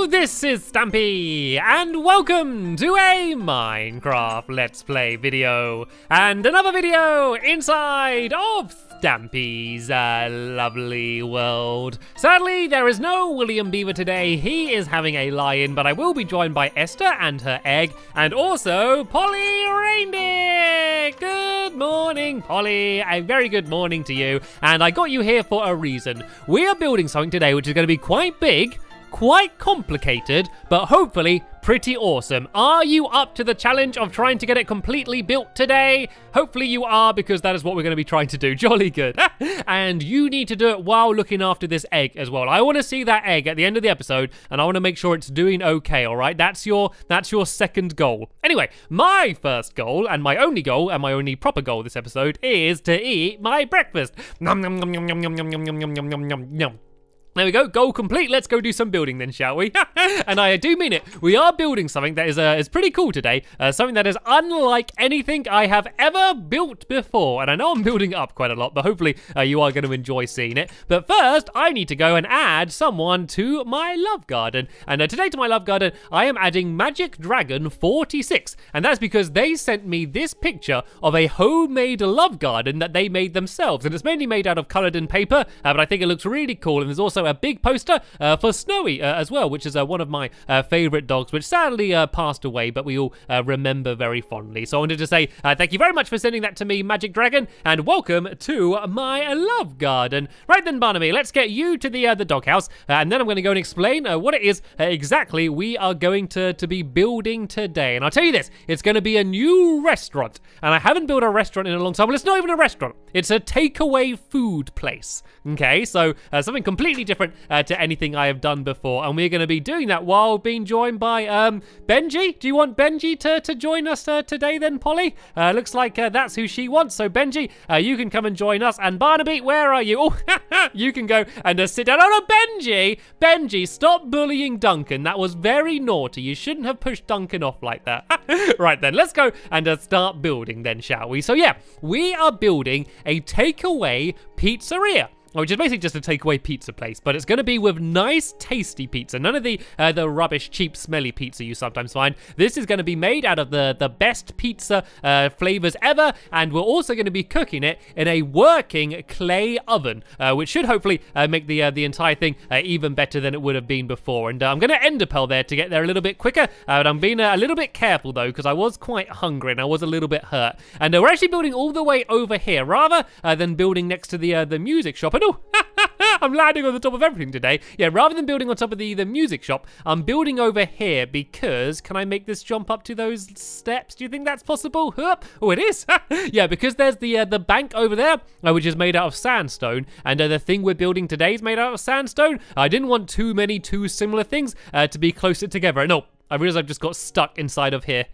this is Stampy, and welcome to a Minecraft Let's Play video, and another video inside of Stampy's lovely world. Sadly, there is no William Beaver today. He is having a lie-in, but I will be joined by Esther and her egg, and also Polly Reindeer. Good morning, Polly. A very good morning to you, and I got you here for a reason. We are building something today which is going to be quite big, quite complicated, but hopefully pretty awesome. Are you up to the challenge of trying to get it completely built today? Hopefully you are, because that is what we're going to be trying to do. Jolly good. And you need to do it while looking after this egg as well. I want to see that egg at the end of the episode, and I want to make sure it's doing okay, all right? That's your second goal. Anyway, my first goal, and my only proper goal this episode, is to eat my breakfast. Nom nom nom nom nom nom nom nom nom nom nom nom. There we go, goal complete. Let's go do some building then, shall we? And I do mean it. We are building something that is pretty cool today. Something that is unlike anything I have ever built before. And I know I'm building it up quite a lot, but hopefully you are going to enjoy seeing it. But first, I need to go and add someone to my love garden. And today to my love garden, I am adding Magic Dragon 46. And that's because they sent me this picture of a homemade love garden that they made themselves. And it's mainly made out of colored in paper, but I think it looks really cool. And there's also a big poster for Snowy as well, which is one of my favorite dogs, which sadly passed away, but we all remember very fondly. So I wanted to say thank you very much for sending that to me, Magic Dragon, and welcome to my love garden. Right then, Barnaby, let's get you to the doghouse, and then I'm going to go and explain what it is exactly we are going to be building today. And I'll tell you this, it's going to be a new restaurant, and I haven't built a restaurant in a long time. Well, it's not even a restaurant. It's a takeaway food place. Okay, so something completely different to anything I have done before, and we're going to be doing that while being joined by Benji. Do you want Benji to join us today then, Polly? Looks like that's who she wants, so Benji, you can come and join us. And Barnaby, where are you? Oh, you can go and sit down. Oh no, Benji, stop bullying Duncan. That was very naughty. You shouldn't have pushed Duncan off like that. Right then, let's go and start building then, shall we? So yeah, we are building a takeaway pizzeria, which is basically just a takeaway pizza place, but it's going to be with nice, tasty pizza. None of the rubbish, cheap, smelly pizza you sometimes find. This is going to be made out of the best pizza flavors ever, and we're also going to be cooking it in a working clay oven, which should hopefully make the entire thing even better than it would have been before. And I'm going to ender pearl there to get there a little bit quicker, but I'm being a little bit careful though, because I was quite hungry and I was a little bit hurt. And we're actually building all the way over here, rather than building next to the music shop. And oh, I'm landing on the top of everything today. Yeah, rather than building on top of the music shop, I'm building over here because, can I make this jump up to those steps? Do you think that's possible? Oh, it is. Yeah, because there's the bank over there, which is made out of sandstone, and the thing we're building today is made out of sandstone. I didn't want too similar things to be closer together. No, I realize I've just got stuck inside of here.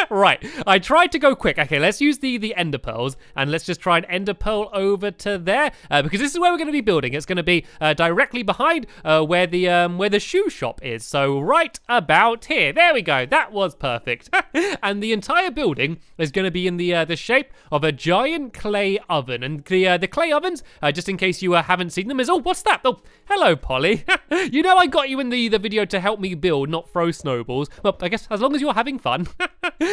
Right, I tried to go quick. Okay, let's use the ender pearls, and let's just try and ender pearl over to there, because this is where we're going to be building. It's going to be directly behind where the shoe shop is. So right about here. There we go. That was perfect. And the entire building is going to be in the shape of a giant clay oven. And the clay ovens, just in case you haven't seen them, is, oh, what's that? Oh, hello, Polly. You know I got you in the video to help me build, not throw snowballs. Well, I guess as long as you're having fun.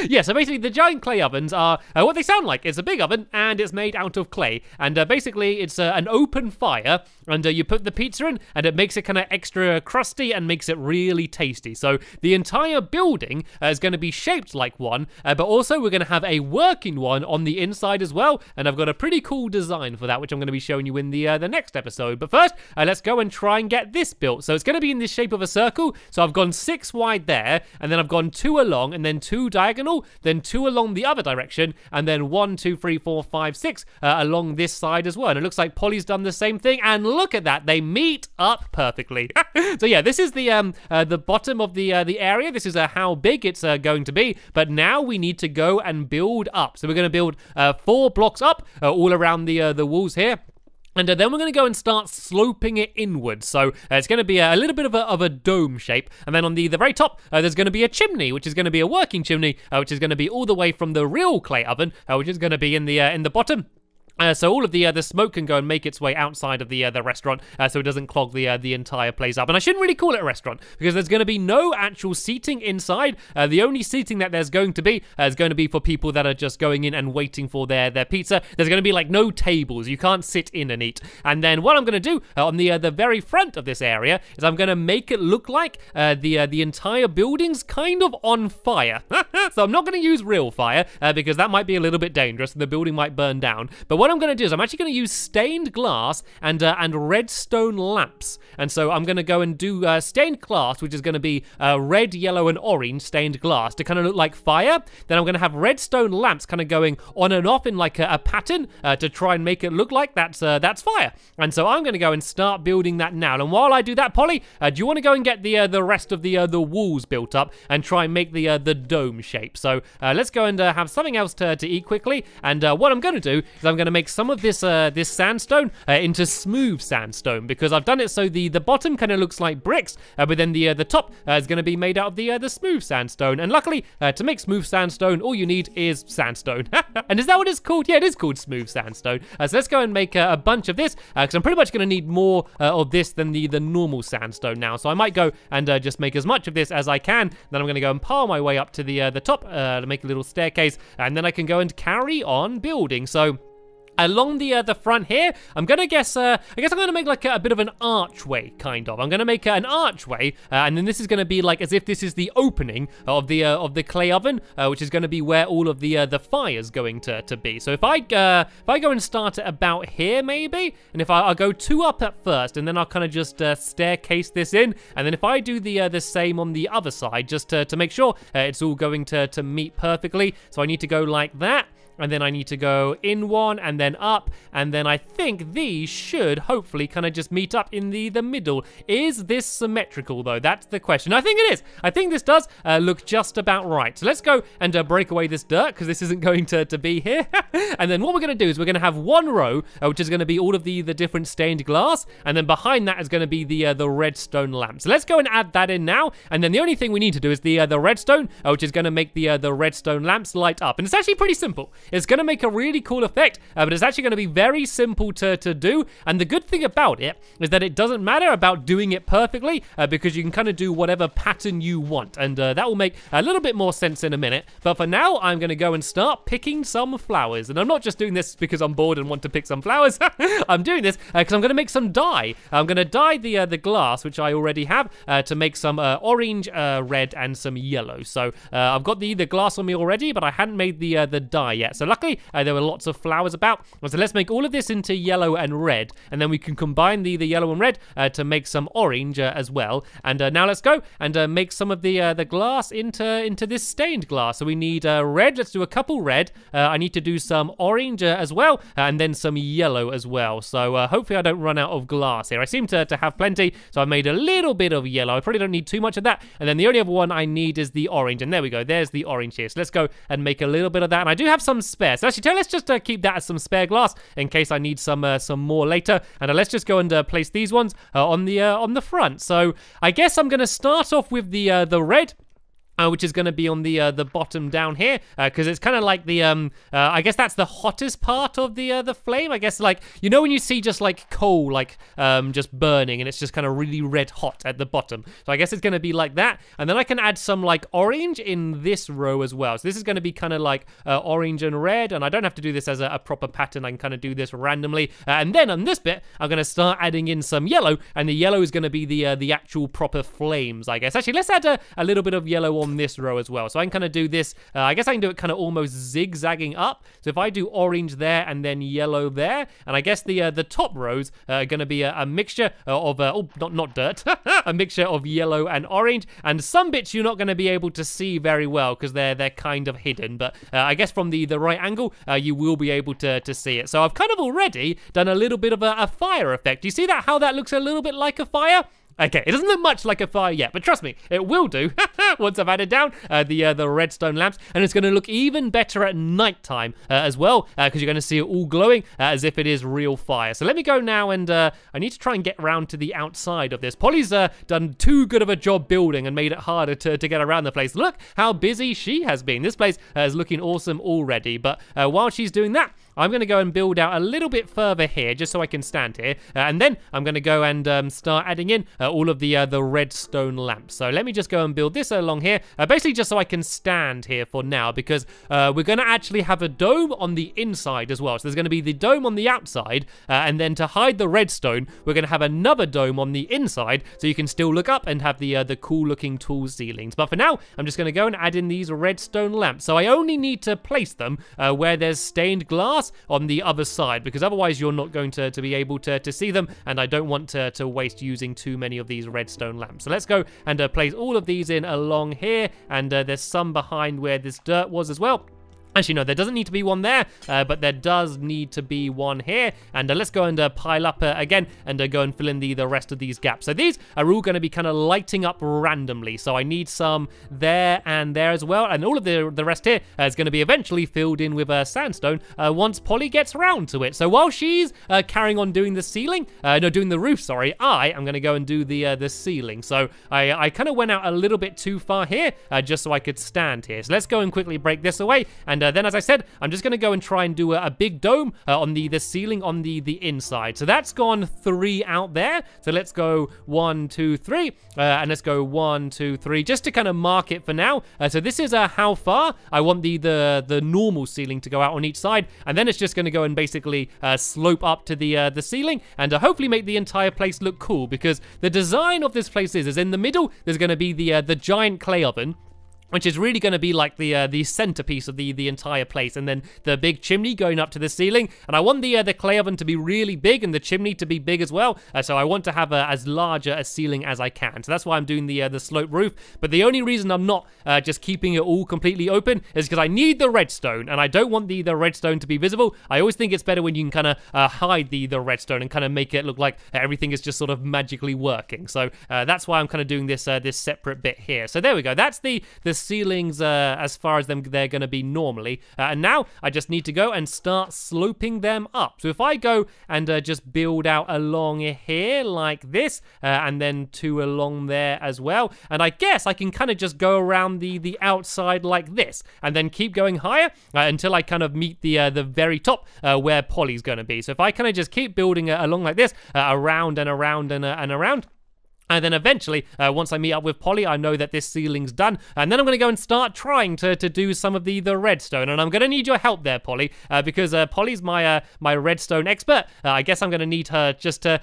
Yeah, so basically the giant clay ovens are what they sound like. It's a big oven, and it's made out of clay. And basically it's an open fire, and you put the pizza in, and it makes it kind of extra crusty and makes it really tasty. So the entire building is going to be shaped like one, but also we're going to have a working one on the inside as well. And I've got a pretty cool design for that, which I'm going to be showing you in the next episode. But first, let's go and try and get this built. So it's going to be in the shape of a circle. So I've gone 6 wide there, and then I've gone 2 along, and then 2 diagonal, then 2 along the other direction, and then 1, 2, 3, 4, 5, 6 along this side as well. And it looks like Polly's done the same thing, and look at that, they meet up perfectly. So yeah, this is the bottom of the area. This is how big it's going to be, but now we need to go and build up. So we're going to build 4 blocks up all around the walls here. And then we're going to go and start sloping it inwards. So it's going to be a little bit of a dome shape. And then on the very top, there's going to be a chimney, which is going to be a working chimney, which is going to be all the way from the real clay oven, which is going to be in the bottom. So all of the smoke can go and make its way outside of the restaurant, so it doesn't clog the entire place up. And I shouldn't really call it a restaurant because there's going to be no actual seating inside. The only seating that there's going to be is going to be for people that are just going in and waiting for their pizza. There's going to be like no tables. You can't sit in and eat. And then what I'm going to do on the very front of this area is I'm going to make it look like the entire building's kind of on fire. So I'm not going to use real fire because that might be a little bit dangerous. The building might burn down. But what I'm going to do is I'm actually going to use stained glass and redstone lamps. And so I'm going to go and do stained glass, which is going to be red, yellow, and orange stained glass to kind of look like fire. Then I'm going to have redstone lamps kind of going on and off in like a pattern to try and make it look like that's fire. And so I'm going to go and start building that now. And while I do that, Polly, do you want to go and get the rest of the walls built up and try and make the dome shape? So let's go and have something else to eat quickly. And what I'm going to do is I'm going to make some of this sandstone into smooth sandstone, because I've done it so the bottom kind of looks like bricks, but then the top is going to be made out of the smooth sandstone. And luckily, to make smooth sandstone, all you need is sandstone. And is that what it's called? Yeah, it is called smooth sandstone. So let's go and make a bunch of this, because I'm pretty much going to need more of this than the normal sandstone now. So I might go and just make as much of this as I can. Then I'm going to go and pile my way up to the top to make a little staircase, and then I can go and carry on building. So along the front here, I'm gonna guess. I guess I'm gonna make like a bit of an archway, kind of. I'm gonna make an archway, and then this is gonna be like as if this is the opening of the clay oven, which is gonna be where all of the fire's going to be. So if I go and start it about here, maybe, and if I'll go 2 up at first, and then I'll kind of just staircase this in, and then if I do the same on the other side, just to make sure it's all going to meet perfectly. So I need to go like that. And then I need to go in one and then up, and then I think these should hopefully kind of just meet up in the middle. Is this symmetrical though? That's the question. I think it is. I think this does look just about right. So let's go and break away this dirt, because this isn't going to be here. And then what we're going to do is we're going to have one row, which is going to be all of the different stained glass, and then behind that is going to be the redstone lamp. So let's go and add that in now, and then the only thing we need to do is the redstone, which is going to make the redstone lamps light up. And it's actually pretty simple. It's going to make a really cool effect, but it's actually going to be very simple to do. And the good thing about it is that it doesn't matter about doing it perfectly, because you can kind of do whatever pattern you want. And that will make a little bit more sense in a minute. But for now, I'm going to go and start picking some flowers. And I'm not just doing this because I'm bored and want to pick some flowers. I'm doing this because I'm going to make some dye. I'm going to dye the glass, which I already have, to make some orange, red, and some yellow. So I've got the glass on me already, but I hadn't made the dye yet. So luckily, there were lots of flowers about. So let's make all of this into yellow and red, and then we can combine the yellow and red to make some orange as well. And now let's go and make some of the glass into this stained glass. So we need red. Let's do a couple red. I need to do some orange as well, and then some yellow as well. So hopefully I don't run out of glass here. I seem to have plenty, so I made a little bit of yellow. I probably don't need too much of that. And then the only other one I need is the orange. And there we go. There's the orange here. So let's go and make a little bit of that. And I do have some spare. So actually, let's just keep that as some spare glass in case I need some more later. And let's just go and place these ones on the front. So I guess I'm going to start off with the red. Which is going to be on the bottom down here, because it's kind of like the I guess that's the hottest part of the flame. I guess, like, you know when you see just like coal like just burning and it's just kind of really red hot at the bottom. So I guess it's going to be like that, and then I can add some like orange in this row as well. So this is going to be kind of like orange and red, and I don't have to do this as a proper pattern. I can kind of do this randomly, and then on this bit I'm going to start adding in some yellow, and the yellow is going to be the actual proper flames, I guess. Actually, let's add a little bit of yellow on this row as well. So I can kind of do this, I guess I can do it kind of almost zigzagging up. So if I do orange there and then yellow there, and I guess the top rows are going to be a mixture of, not dirt, a mixture of yellow and orange. And some bits you're not going to be able to see very well because they're kind of hidden. But I guess from the right angle, you will be able to see it. So I've kind of already done a little bit of a fire effect. Do you see that? How that looks a little bit like a fire? Okay, it doesn't look much like a fire yet, but trust me, it will do once I've added down the redstone lamps, and it's going to look even better at nighttime as well, because you're going to see it all glowing as if it is real fire. So let me go now, and I need to try and get around to the outside of this. Polly's done too good of a job building and made it harder to get around the place. Look how busy she has been. This place is looking awesome already, but while she's doing that, I'm going to go and build out a little bit further here just so I can stand here. And then I'm going to go and start adding in all of the redstone lamps. So let me just go and build this along here, basically just so I can stand here for now, because we're going to actually have a dome on the inside as well. So there's going to be the dome on the outside, and then to hide the redstone, we're going to have another dome on the inside, so you can still look up and have the cool looking tall ceilings. But for now, I'm just going to go and add in these redstone lamps. So I only need to place them where there's stained glass on the other side, because otherwise you're not going to be able to see them, and I don't want to waste using too many of these redstone lamps. So let's go and place all of these in along here, and there's some behind where this dirt was as well. Actually, no, there doesn't need to be one there, but there does need to be one here. And let's go and pile up again and go and fill in the rest of these gaps. So these are all going to be kind of lighting up randomly. So I need some there and there as well. And all of the rest here is going to be eventually filled in with sandstone once Polly gets around to it. So while she's carrying on doing the ceiling, no, doing the roof, sorry, I am going to go and do the ceiling. So I kind of went out a little bit too far here just so I could stand here. So let's go and quickly break this away. And then, as I said, I'm just going to go and try and do a big dome on the ceiling on the inside. So that's gone 3 out there. So let's go 1, 2, 3, and let's go 1, 2, 3, just to kind of mark it for now. So this is how far I want the normal ceiling to go out on each side, and then it's just going to go and basically slope up to the ceiling, and hopefully make the entire place look cool. Because the design of this place is in the middle, there's going to be the giant clay oven, which is really going to be like the centerpiece of the entire place, and then the big chimney going up to the ceiling. And I want the clay oven to be really big and the chimney to be big as well. So I want to have as large a ceiling as I can. So that's why I'm doing the slope roof. But the only reason I'm not just keeping it all completely open is because I need the redstone, and I don't want the redstone to be visible. I always think it's better when you can kind of hide the redstone and kind of make it look like everything is just sort of magically working. So that's why I'm kind of doing this separate bit here. So there we go. That's the ceilings as far as they're going to be normally, and now I just need to go and start sloping them up. So if I go and just build out along here like this, and then 2 along there as well, and I guess I can kind of just go around the outside like this, and then keep going higher until I kind of meet the very top where Polly's going to be. So if I kind of just keep building along like this, around and around and around. And then eventually, once I meet up with Polly, I know that this ceiling's done. And then I'm going to go and start trying to do some of the redstone. And I'm going to need your help there, Polly, because Polly's my redstone expert. I guess I'm going to need her just to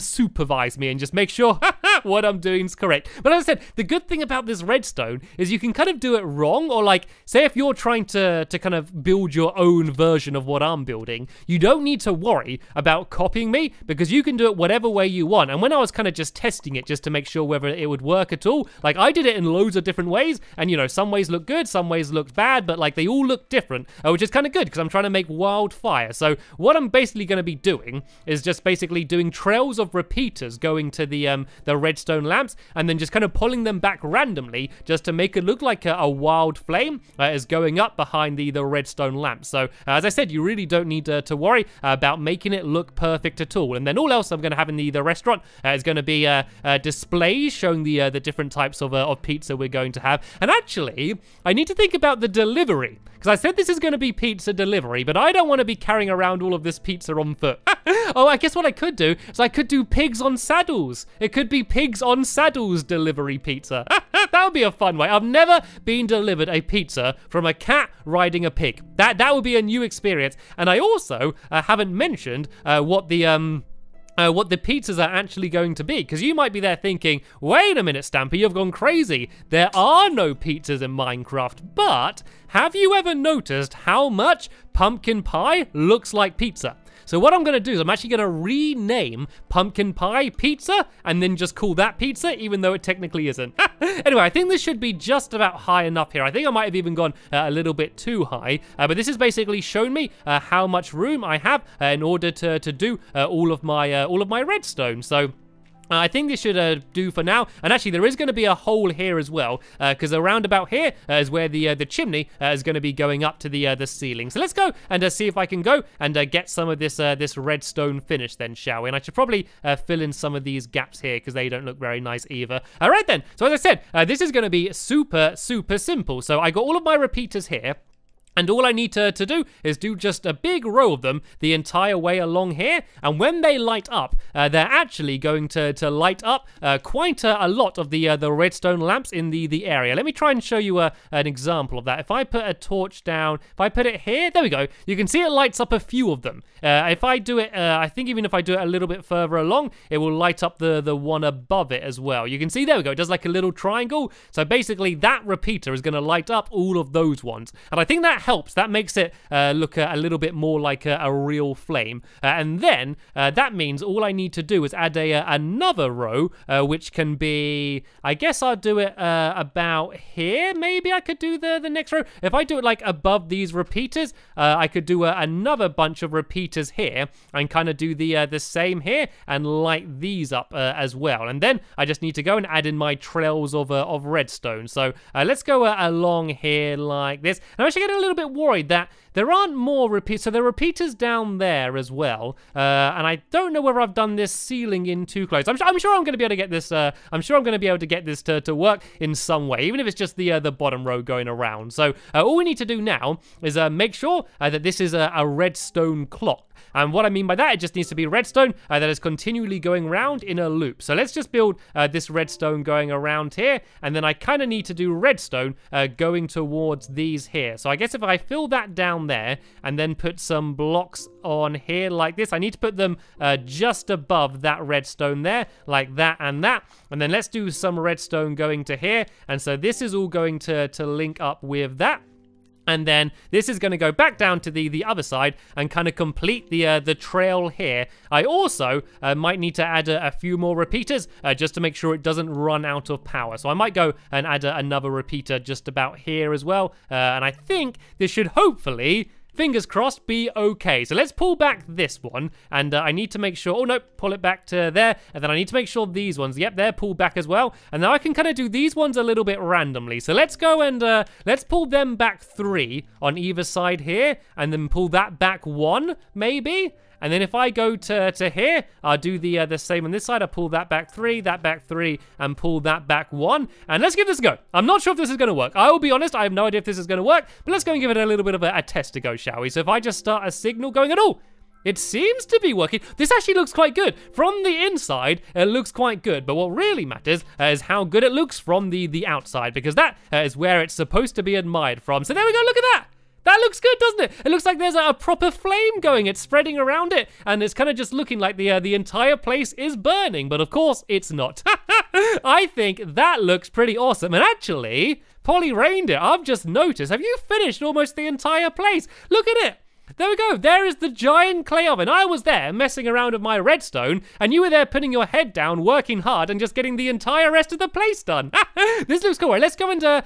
supervise me and just make sure what I'm doing is correct. But as I said, the good thing about this redstone is you can kind of do it wrong. Or like, say if you're trying to kind of build your own version of what I'm building, you don't need to worry about copying me, because you can do it whatever way you want. And when I was kind of just testing it just to make sure whether it would work at all, like I did it in loads of different ways, and you know, some ways look good, some ways look bad, but like they all look different, which is kind of good because I'm trying to make wildfire. So what I'm basically going to be doing is just basically doing trails of repeaters going to the redstone lamps, and then just kind of pulling them back randomly just to make it look like a wild flame is going up behind the redstone lamps. So as I said, you really don't need to worry about making it look perfect at all. And then all else I'm going to have in the restaurant is going to be displays showing the different types of pizza we're going to have. And actually, I need to think about the delivery, because I said this is going to be pizza delivery, but I don't want to be carrying around all of this pizza on foot. Oh, I guess what I could do is I could do pigs on saddles. It could be pigs on saddles delivery pizza. That would be a fun way. I've never been delivered a pizza from a cat riding a pig. That would be a new experience. And I also haven't mentioned what the pizzas are actually going to be, because you might be there thinking, wait a minute, Stampy, you've gone crazy. There are no pizzas in Minecraft, but have you ever noticed how much pumpkin pie looks like pizza? So what I'm going to do is I'm actually going to rename pumpkin pie pizza and then just call that pizza, even though it technically isn't. Anyway, I think this should be just about high enough here. I think I might have even gone a little bit too high, but this has basically shown me how much room I have in order to do all of my redstone. So I think this should do for now. And actually, there is going to be a hole here as well, because around about here is where the chimney is going to be going up to the ceiling. So let's go and see if I can go and get some of this redstone finished then, shall we? And I should probably fill in some of these gaps here, because they don't look very nice either. All right then. So as I said, this is going to be super simple. So I got all of my repeaters here. And all I need to do is do just a big row of them the entire way along here. And when they light up, they're actually going to light up quite a lot of the redstone lamps in the area. Let me try and show you an example of that. If I put a torch down, if I put it here, there we go. You can see it lights up a few of them. If I do it, I think even if I do it a little bit further along, it will light up the one above it as well. You can see, there we go. It does like a little triangle. So basically that repeater is going to light up all of those ones. And I think that helps. That makes it look a little bit more like a real flame. And then that means all I need to do is add another row, which can be, I guess I'll do it about here. Maybe I could do the next row. If I do it like above these repeaters, I could do another bunch of repeaters here and kind of do the same here and light these up as well. And then I just need to go and add in my trails of redstone. So let's go along here like this. And I'm actually getting a little bit worried that there aren't more repeaters. So there are repeaters down there as well. And I don't know whether I've done this ceiling in too close. I'm sure I'm going to be able to get this. I'm sure I'm going to be able to get this to work in some way, even if it's just the bottom row going around. So all we need to do now is make sure that this is a redstone clock. And what I mean by that, it just needs to be redstone that is continually going round in a loop. So let's just build this redstone going around here. And then I kind of need to do redstone going towards these here. So I guess if I fill that down there and then put some blocks on here like this, I need to put them just above that redstone there, like that and that. And then let's do some redstone going to here. And so this is all going to link up with that. And then this is going to go back down to the other side and kind of complete the trail here. I also might need to add a few more repeaters just to make sure it doesn't run out of power. So I might go and add another repeater just about here as well. And I think this should hopefully, fingers crossed, be okay. So let's pull back this one, and I need to make sure, oh no, pull it back to there, and then I need to make sure these ones, yep, they're pulled back as well. And now I can kind of do these ones a little bit randomly. So let's go and let's pull them back 3 on either side here, and then pull that back 1, maybe. And then if I go to here, I'll do the same on this side. I'll pull that back 3, and pull that back 1. And let's give this a go. I'm not sure if this is going to work. I will be honest, I have no idea if this is going to work. But let's go and give it a little bit of a test to go, shall we? So if I just start a signal going at all, it seems to be working. This actually looks quite good. From the inside, it looks quite good. But what really matters is how good it looks from the outside, because that is where it's supposed to be admired from. So there we go. Look at that. That looks good, doesn't it? It looks like there's a proper flame going. It's spreading around it, and it's kind of just looking like the entire place is burning. But of course, it's not. I think that looks pretty awesome. And actually, Polly Reindeer, I've just noticed, have you finished almost the entire place? Look at it. There we go. There is the giant clay oven. I was there messing around with my redstone, and you were there putting your head down, working hard, and just getting the entire rest of the place done. This looks cool. Right, let's go and I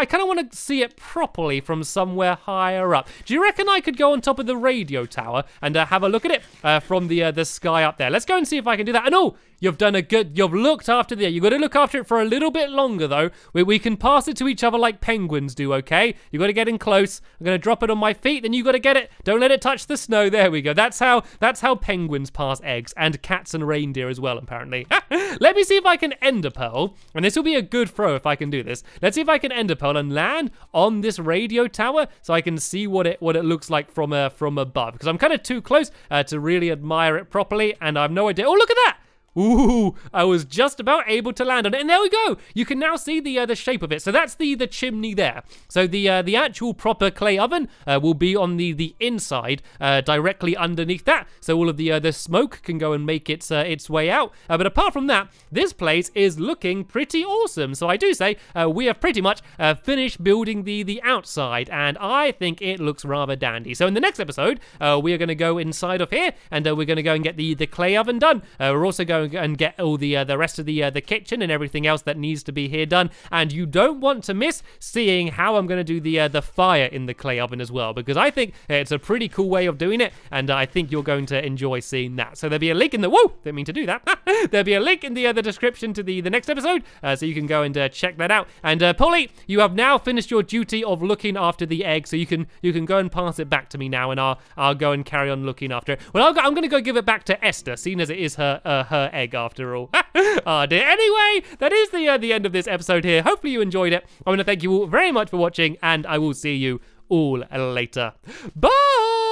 kind of want to see it properly from somewhere higher up. Do you reckon I could go on top of the radio tower and have a look at it from the sky up there? Let's go and see if I can do that. And oh, you've done a good, you've looked after you've got to look after it for a little bit longer though. We can pass it to each other like penguins do, okay? You've got to get in close. I'm going to drop it on my feet, then you've got to get it. Don't let it touch the snow. There we go. That's how penguins pass eggs, and cats and reindeer as well, apparently. Let me see if I can ender pearl, and this will be a good throw if I can do this. Let's see if I can ender pearl and land on this radio tower so I can see what it looks like from above, because I'm kind of too close to really admire it properly, and I have no idea. Oh, look at that! Ooh, I was just about able to land on it, and there we go. You can now see the shape of it. So that's the chimney there. So the actual proper clay oven will be on the inside, directly underneath that. So all of the smoke can go and make its way out. But apart from that, this place is looking pretty awesome. So I do say we have pretty much finished building the outside, and I think it looks rather dandy. So in the next episode, we are going to go inside of here, and we're going to go and get the clay oven done. We're also going and get all the rest of the kitchen and everything else that needs to be here done. And you don't want to miss seeing how I'm going to do the fire in the clay oven as well, because I think it's a pretty cool way of doing it, and I think you're going to enjoy seeing that. So there'll be a link in the didn't mean to do that. There'll be a link in the description to the next episode, so you can go and check that out. And Polly, you have now finished your duty of looking after the egg, so you can go and pass it back to me now, and I'll go and carry on looking after it. Well, I'm going to go give it back to Esther, seeing as it is her egg after all. Oh dear. Anyway, that is the end of this episode here. Hopefully you enjoyed it. I want to thank you all very much for watching, and I will see you all later. Bye!